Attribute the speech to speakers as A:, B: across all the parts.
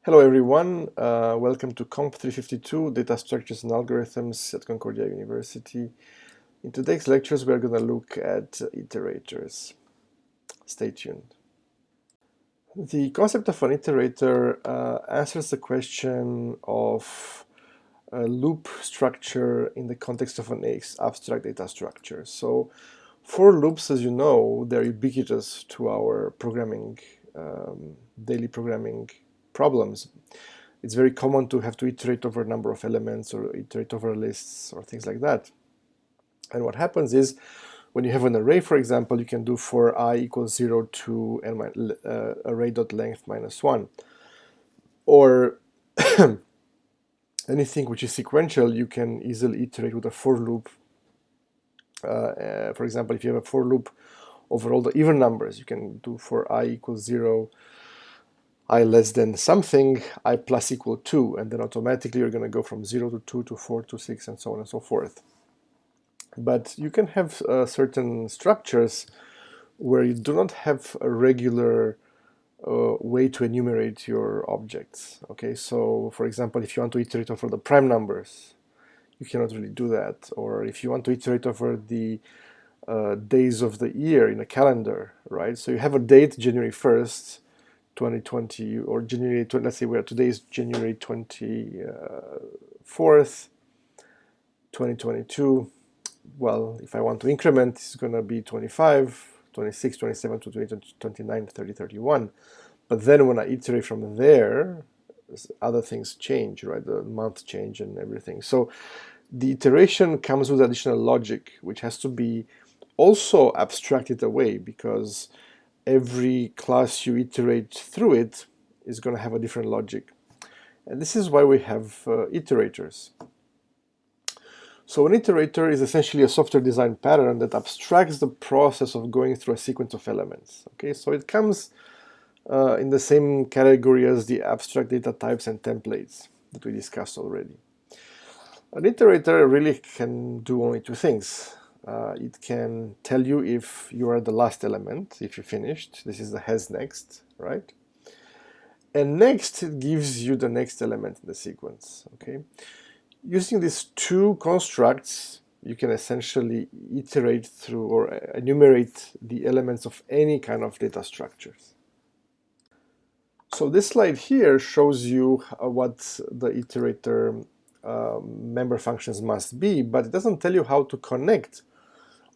A: Hello everyone, welcome to Comp 352, Data Structures and Algorithms at Concordia University. In today's lectures we're going to look at iterators. Stay tuned. The concept of an iterator answers the question of a loop structure in the context of an abstract data structure. So for loops, as you know, they're ubiquitous to our programming, daily programming problems. It's very common to have to iterate over a number of elements or iterate over lists or things like that. And what happens is, when you have an array, for example, you can do for I equals 0 to array.length minus 1. Or anything which is sequential, you can easily iterate with a for loop. For example, if you have a for loop over all the even numbers, you can do for I equals 0, I less than something, I plus equal 2, and then automatically you're going to go from 0 to 2 to 4 to 6 and so on and so forth. But you can have certain structures where you do not have a regular way to enumerate your objects. Okay, so for example, if you want to iterate over the prime numbers, you cannot really do that. Or if you want to iterate over the days of the year in a calendar, right? So you have a date, January 1st, 2020, or January, let's say today is January 24th, 2022. Well, if I want to increment, it's going to be 25, 26, 27, 28, 29, 30, 31. But then when I iterate from there, other things change, right? The months change and everything. So the iteration comes with additional logic, which has to be also abstracted away, because every class you iterate through it is going to have a different logic. And this is why we have iterators. So an iterator is essentially a software design pattern that abstracts the process of going through a sequence of elements. Okay, so it comes in the same category as the abstract data types and templates that we discussed already. An iterator really can do only two things. It can tell you if you are the last element, if you finished. This is the has next, right? And next, it gives you the next element in the sequence, okay? Using these two constructs, you can essentially iterate through or enumerate the elements of any kind of data structures. So this slide here shows you what the iterator member functions must be, but it doesn't tell you how to connect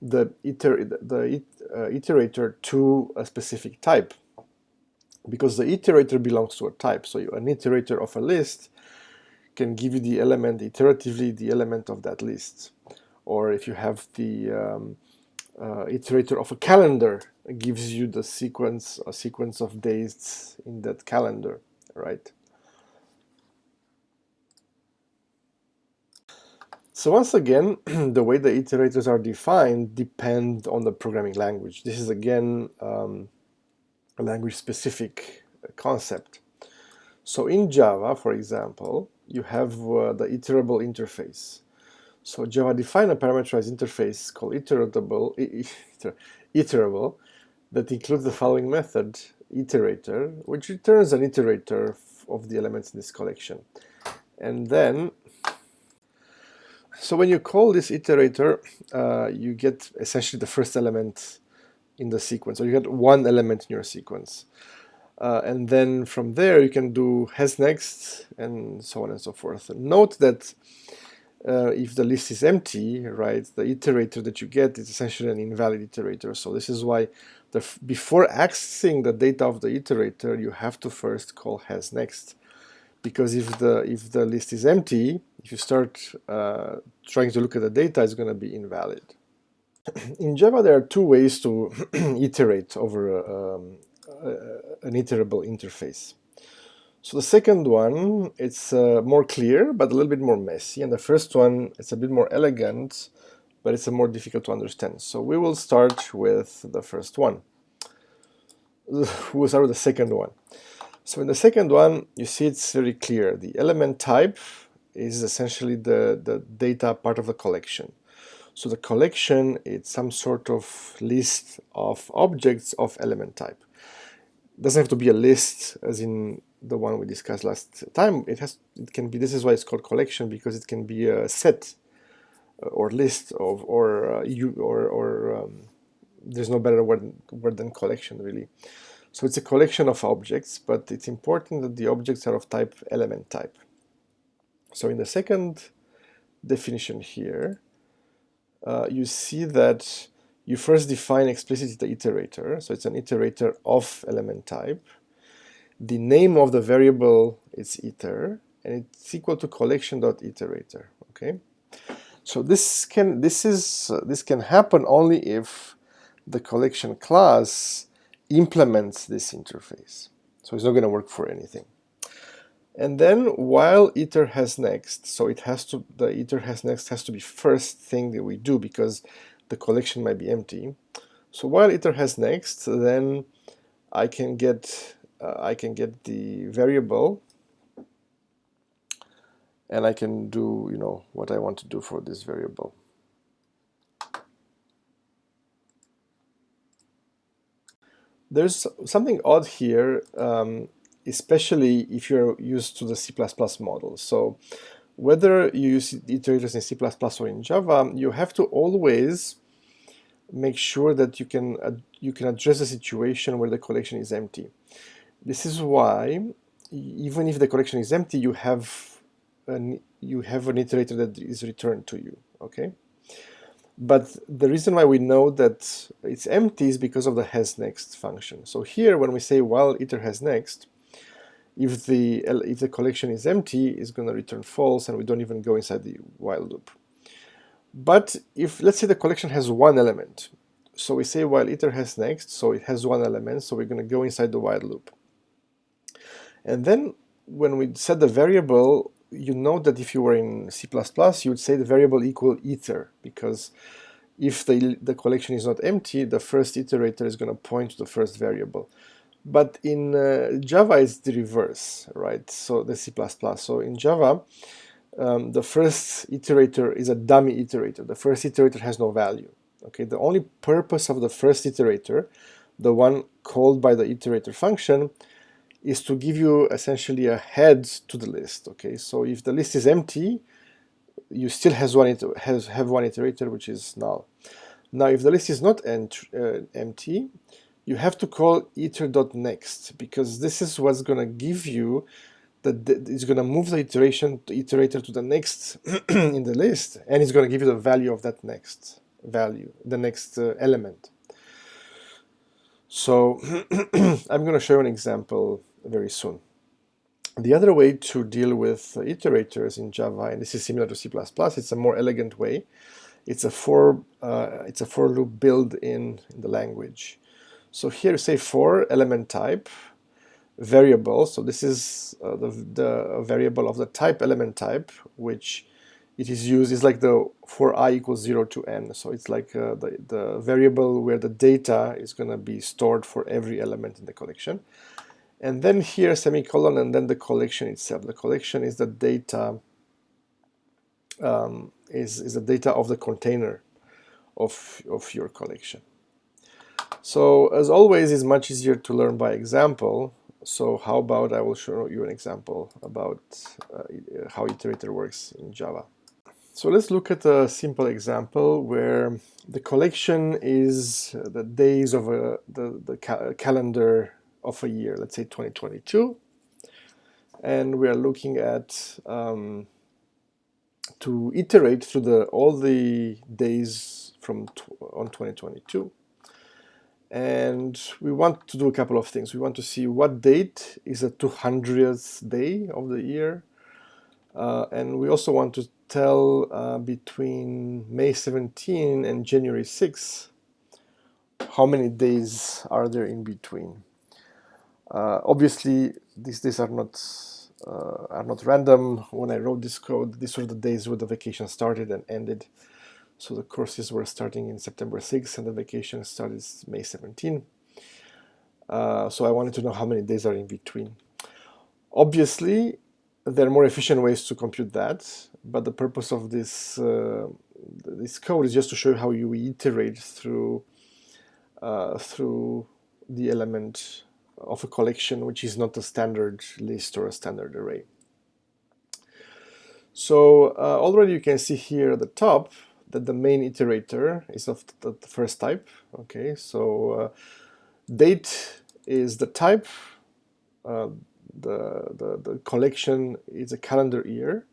A: the iterator to a specific type, because the iterator belongs to a type. So an iterator of a list can give you the element iteratively, the element of that list. Or if you have the iterator of a calendar, it gives you the sequence, a sequence of days in that calendar, right? So once again, the way the iterators are defined depend on the programming language. This is again a language-specific concept. So in Java, for example, you have the iterable interface. So Java defines a parameterized interface called iterable that includes the following method, iterator, which returns an iterator of the elements in this collection. And then, so when you call this iterator, you get essentially the first element in the sequence, or you get one element in your sequence. And then from there you can do has next and so on and so forth. And note that if the list is empty, right, the iterator that you get is essentially an invalid iterator. So this is why before accessing the data of the iterator, you have to first call has next, because if the list is empty, if you start trying to look at the data, it's going to be invalid. In Java, there are two ways to iterate over an iterable interface. So the second one, it's more clear, but a little bit more messy. And the first one, it's a bit more elegant, but it's more difficult to understand. So we will start with the first one. We'll start with the second one. So in the second one, you see it's very clear. The element type is essentially the data part of the collection. So the collection is some sort of list of objects of element type. It doesn't have to be a list as in the one we discussed last time. It can be, this is why it's called collection, because it can be a set or list of, there's no better word than collection, really. So it's a collection of objects, but it's important that the objects are of type element type. So in the second definition here, you see that you first define explicitly the iterator. So it's an iterator of element type. The name of the variable is iter, and it's equal to collection.iterator. Okay. So this can happen only if the collection class implements this interface. So it's not going to work for anything. And then while iter has next, so the iter has next has to be first thing that we do, because the collection might be empty. So while iter has next, then I can get the variable, and I can do what I want to do for this variable. There's something odd here, especially if you're used to the C++ model. So whether you use iterators in C++ or in Java, you have to always make sure that you can address a situation where the collection is empty. This is why, even if the collection is empty, you have an iterator that is returned to you. Okay. But the reason why we know that it's empty is because of the hasNext function. So here, when we say while iter hasNext, if the collection is empty, it's going to return false, and we don't even go inside the while loop. But if, let's say, the collection has one element, so we say while iter hasNext, so it has one element, so we're going to go inside the while loop. And then when we set the variable, you know that if you were in C++, you would say the variable equal iter, because if the collection is not empty, the first iterator is going to point to the first variable. But in Java, it's the reverse, right? So the C++. So in Java, the first iterator is a dummy iterator. The first iterator has no value. Okay, the only purpose of the first iterator, the one called by the iterator function, is to give you essentially a head to the list. Okay, so if the list is empty, you still have one iterator, which is null. Now, if the list is not empty, you have to call iter.next, because this is what's going to give you it's going to move the iterator to the next in the list, and it's going to give you the value of that next value, the next element. So I'm going to show you an example very soon. The other way to deal with iterators in Java, and this is similar to C++, it's a more elegant way. It's a for loop built in the language. So here you say for element type variable. So this is the variable of the type element type, which it is used is like the for I equals 0 to n. So it's like the variable where the data is going to be stored for every element in the collection. And then here semicolon, and then the collection itself. The collection is the data is the data of the container of your collection. So as always, it's much easier to learn by example. So how about I will show you an example about how iterator works in Java. So let's look at a simple example where the collection is the days of the calendar of a year, let's say 2022, and we are looking at to iterate through all the days on 2022. And we want to do a couple of things. We want to see what date is the 200th day of the year. And we also want to tell between May 17 and January 6 how many days are there in between. Obviously, these days are not random. When I wrote this code, these were the days where the vacation started and ended. So the courses were starting in September 6th and the vacation started May 17. So I wanted to know how many days are in between. Obviously, there are more efficient ways to compute that, but the purpose of this code is just to show you how you iterate through the element of a collection which is not a standard list or a standard array. So already you can see here at the top that the main iterator is of the first type. Okay, so date is the type, the collection is a calendar year,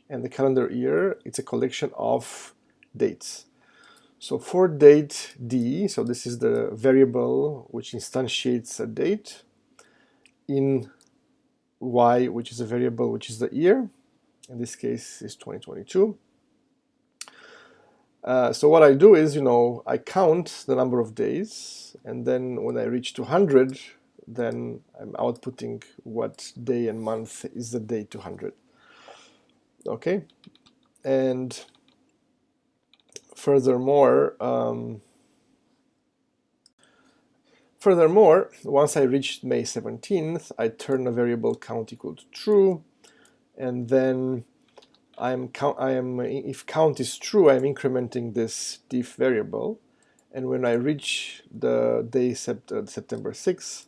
A: and the calendar year it's a collection of dates. So for date D, so this is the variable which instantiates a date, in Y, which is a variable which is the year, in this case is 2022. So what I do is, I count the number of days, and then when I reach 200, then I'm outputting what day and month is the day 200. Okay, and furthermore, once I reach May 17th, I turn a variable count equal to true, and then if count is true, I'm incrementing this diff variable, and when I reach the day September 6th,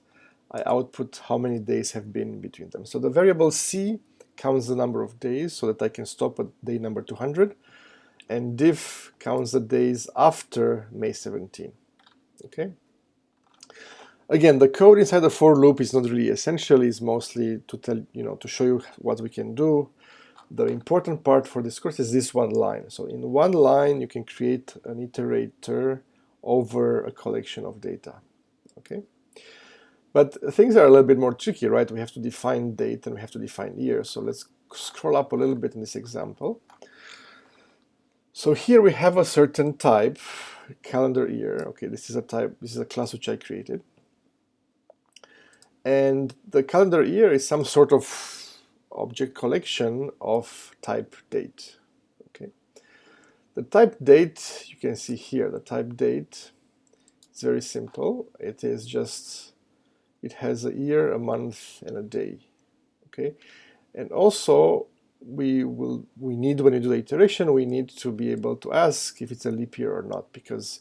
A: I output how many days have been between them. So the variable C counts the number of days so that I can stop at day number 200, and diff counts the days after May 17. Okay. Again, the code inside the for loop is not really essential. It's mostly to to show you what we can do. The important part for this course is this one line. So in one line, you can create an iterator over a collection of data. Okay. But things are a little bit more tricky, right? We have to define date and we have to define year. So let's scroll up a little bit in this example. So here we have a certain type, calendar year. Okay, this is a type, this is a class which I created. And the calendar year is some sort of object collection of type date. Okay. The type date, you can see here, the type date is very simple. It is just, it has a year, a month, and a day. Okay. And also we need, when you do the iteration, we need to be able to ask if it's a leap year or not, because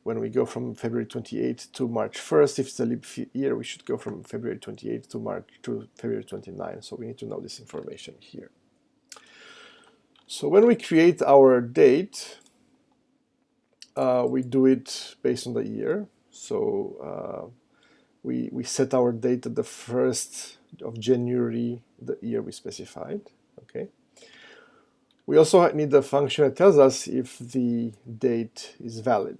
A: when we go from February 28th to March 1st, if it's a leap year, we should go from February 28th to February 29th. So we need to know this information here. So when we create our date, we do it based on the year. So we set our date at the 1st of January, the year we specified. Okay. We also need the function that tells us if the date is valid.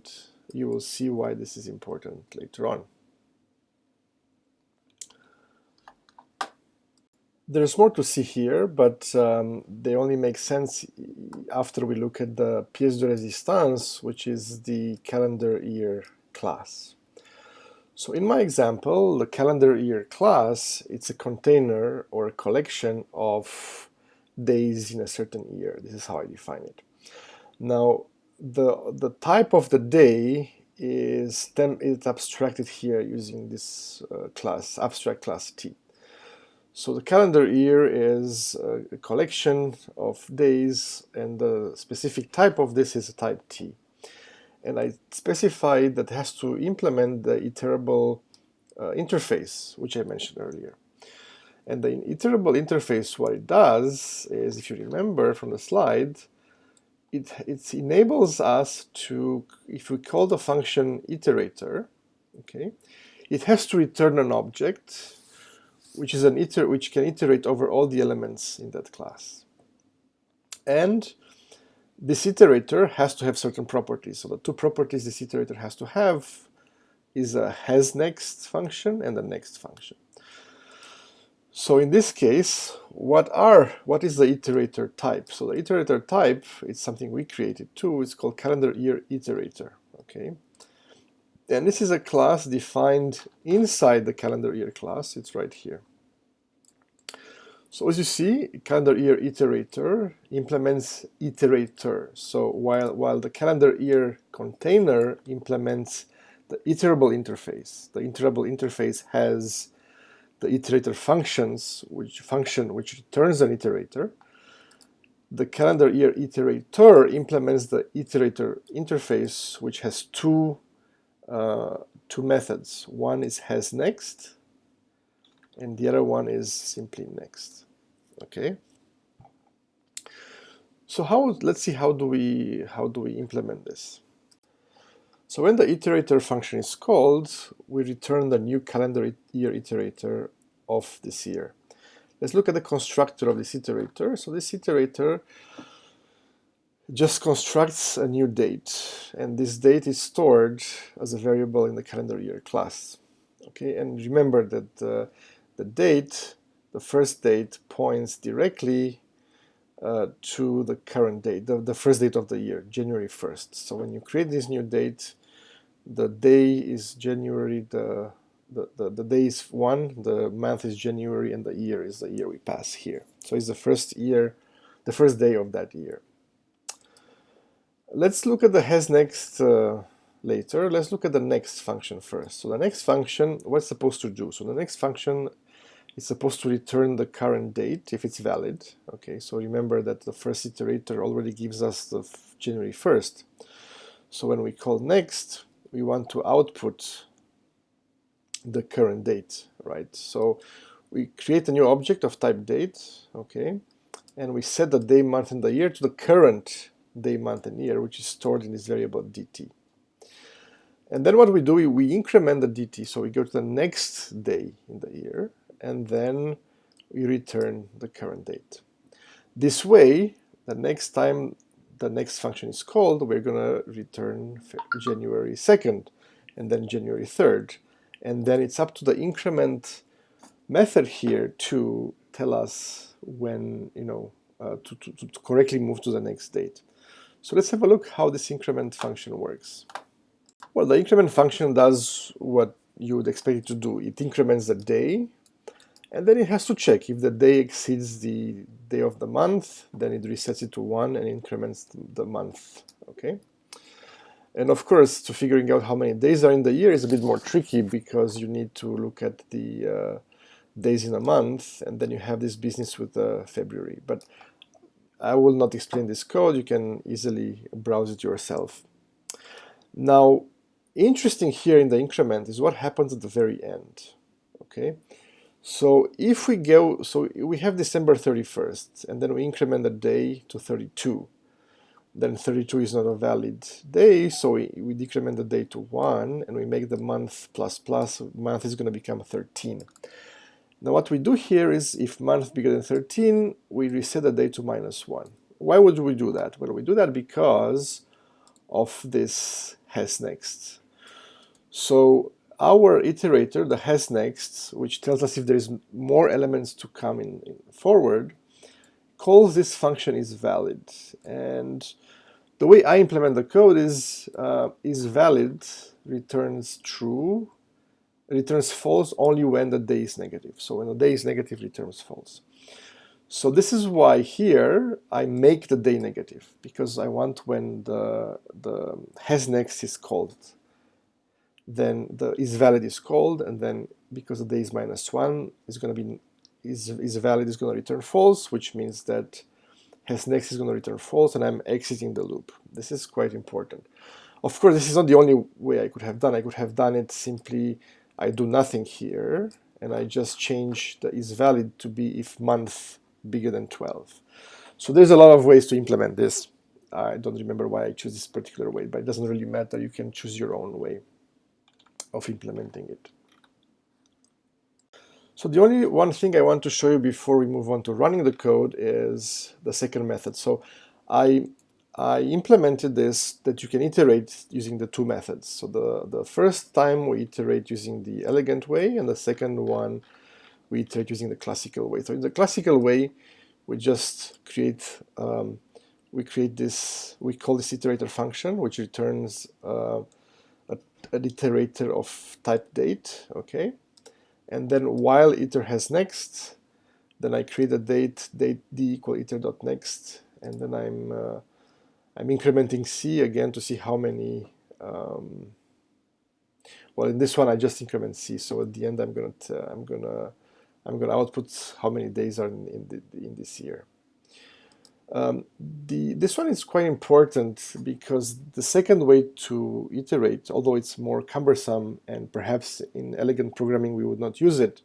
A: You will see why this is important later on. There's more to see here, but they only make sense after we look at the pièce de résistance, which is the calendar year class. So in my example, the calendar year class, it's a container or a collection of days in a certain year. This is how I define it. Now, the type of the day is abstracted here using this class, abstract class T. So the calendar year is a collection of days, and the specific type of this is a type T. And I specified that it has to implement the iterable interface, which I mentioned earlier. And the iterable interface, what it does is, if you remember from the slide, it enables us to, if we call the function iterator, okay, it has to return an object which is which can iterate over all the elements in that class. And this iterator has to have certain properties. So the two properties this iterator has to have is a hasNext function and a next function. So in this case, what is the iterator type? So the iterator type is something we created too. It's called calendar year iterator. Okay, and this is a class defined inside the calendar year class. It's right here. So as you see, calendar year iterator implements iterator. So while the calendar year container implements the iterable interface, the iterable interface has the iterator functions, which returns an iterator. The calendar year iterator implements the iterator interface, which has two methods. One is hasNext, and the other one is simply next. Okay. So let's see how do we implement this. So when the iterator function is called, we return the new calendar year iterator of this year. Let's look at the constructor of this iterator. So this iterator just constructs a new date, and this date is stored as a variable in the calendar year class. Okay, and remember that the date, the first date, points directly to the current date, the first date of the year, January 1st. So when you create this new date, the day is January, the day is 1, the month is January, and the year is the year we pass here. So it's the first year, the first day of that year. Let's look at the hasNext later. Let's look at the next function first. So the next function, what's supposed to do? So the next function is supposed to return the current date if it's valid. Okay, so remember that the first iterator already gives us the January 1st. So when we call next, we want to output the current date, right? So we create a new object of type date, okay, and we set the day, month, and the year to the current day, month, and year, which is stored in this variable dt. And then what we do, we increment the dt, so we go to the next day in the year, and then we return the current date. This way, the next time the next function is called, we're going to return January 2nd, and then January 3rd. And then it's up to the increment method here to tell us when, to correctly move to the next date. So let's have a look how this increment function works. Well, the increment function does what you would expect it to do. It increments the day, and then it has to check if the day exceeds the day of the month, then it resets it to 1 and increments the month, okay? And of course, to figuring out how many days are in the year is a bit more tricky because you need to look at the days in a month, and then you have this business with February. But I will not explain this code. You can easily browse it yourself. Now, interesting here in the increment is what happens at the very end, okay? So if we go, so we have December 31st, and then we increment the day to 32. Then 32 is not a valid day, so we decrement the day to 1, and we make the month plus plus, month is going to become 13. Now what we do here is, if month bigger than 13, we reset the day to -1. Why would we do that? Well, we do that because of this hasNext. So our iterator, the hasNext, which tells us if there is more elements to come in forward, calls this function is valid. And the way I implement the code is valid returns true, returns false only when the day is negative. So when the day is negative, returns false. So this is why here I make the day negative, because I want when the hasNext is called, then the isValid is called, and then because the day is -1, is going to be isValid is going to return false, which means that hasNext is going to return false, and I'm exiting the loop. This is quite important. Of course, this is not the only way I could have done. I could have done it simply, I do nothing here, and I just change the isValid to be if month bigger than 12. So there's a lot of ways to implement this. I don't remember why I choose this particular way, but it doesn't really matter. You can choose your own way of implementing it. So the only one thing I want to show you before we move on to running the code is the second method. So I implemented this that you can iterate using the two methods. So the first time we iterate using the elegant way, and the second one we iterate using the classical way. So in the classical way, we just create we call this iterator function, which returns an iterator of type date, okay? And then while iter hasNext, then I create a date d equal iter.next, and then I'm incrementing c again to see how many. Well, in this one I just increment c, so at the end I'm gonna output how many days are in this year. This one is quite important because the second way to iterate, although it's more cumbersome and perhaps in elegant programming we would not use it,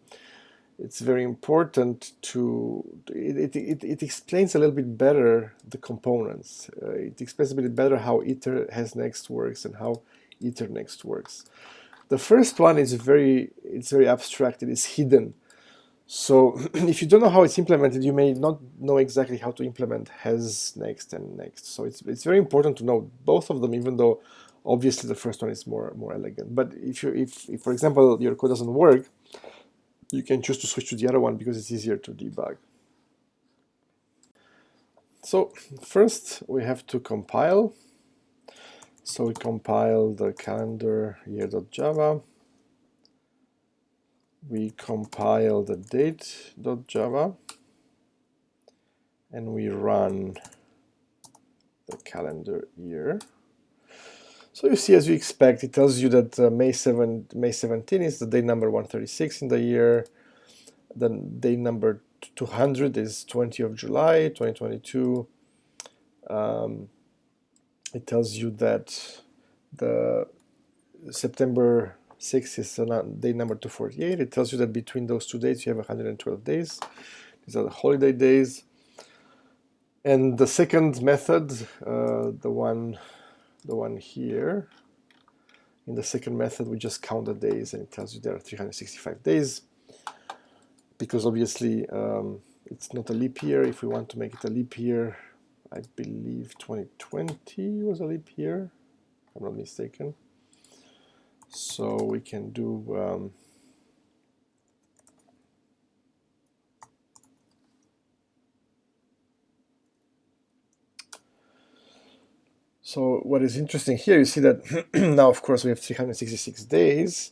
A: it's very important to, it explains a little bit better the components. It explains a bit better how iter has next works and how iter next works. The first one is it's very abstract, it is hidden. So if you don't know how it's implemented, you may not know exactly how to implement has, next, and next. So it's very important to know both of them, even though obviously the first one is more elegant. But if for example your code doesn't work, you can choose to switch to the other one because it's easier to debug. So first we have to compile. So we compile the calendar year.java. We compile the date.java. And we run the calendar year. So you see, as you expect, it tells you that May 17 is the day number 136 in the year. Then day number 200 is 20 of July 2022. It tells you that the September 6th is day number 248. It tells you that between those two dates you have 112 days. These are the holiday days. And the second method, the one here, in the second method we just count the days, and it tells you there are 365 days, because obviously it's not a leap year. If we want to make it a leap year, I believe 2020 was a leap year, if I'm not mistaken. So we can do so what is interesting here, you see that now of course we have 366 days,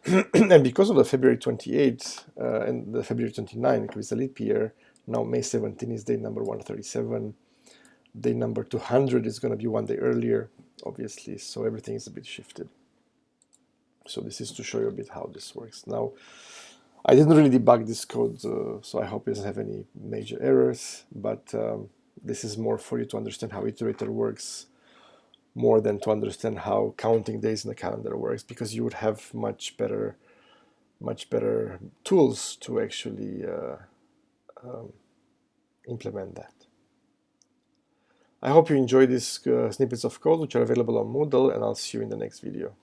A: and because of the February 28 and the February 29, it was a leap year, now May 17 is day number 137, day number 200 is going to be one day earlier, obviously, so everything is a bit shifted. So this is to show you a bit how this works. Now, I didn't really debug this code, so I hope it doesn't have any major errors, but this is more for you to understand how Iterator works, more than to understand how counting days in the calendar works, because you would have much better tools to actually implement that. I hope you enjoyed these snippets of code, which are available on Moodle, and I'll see you in the next video.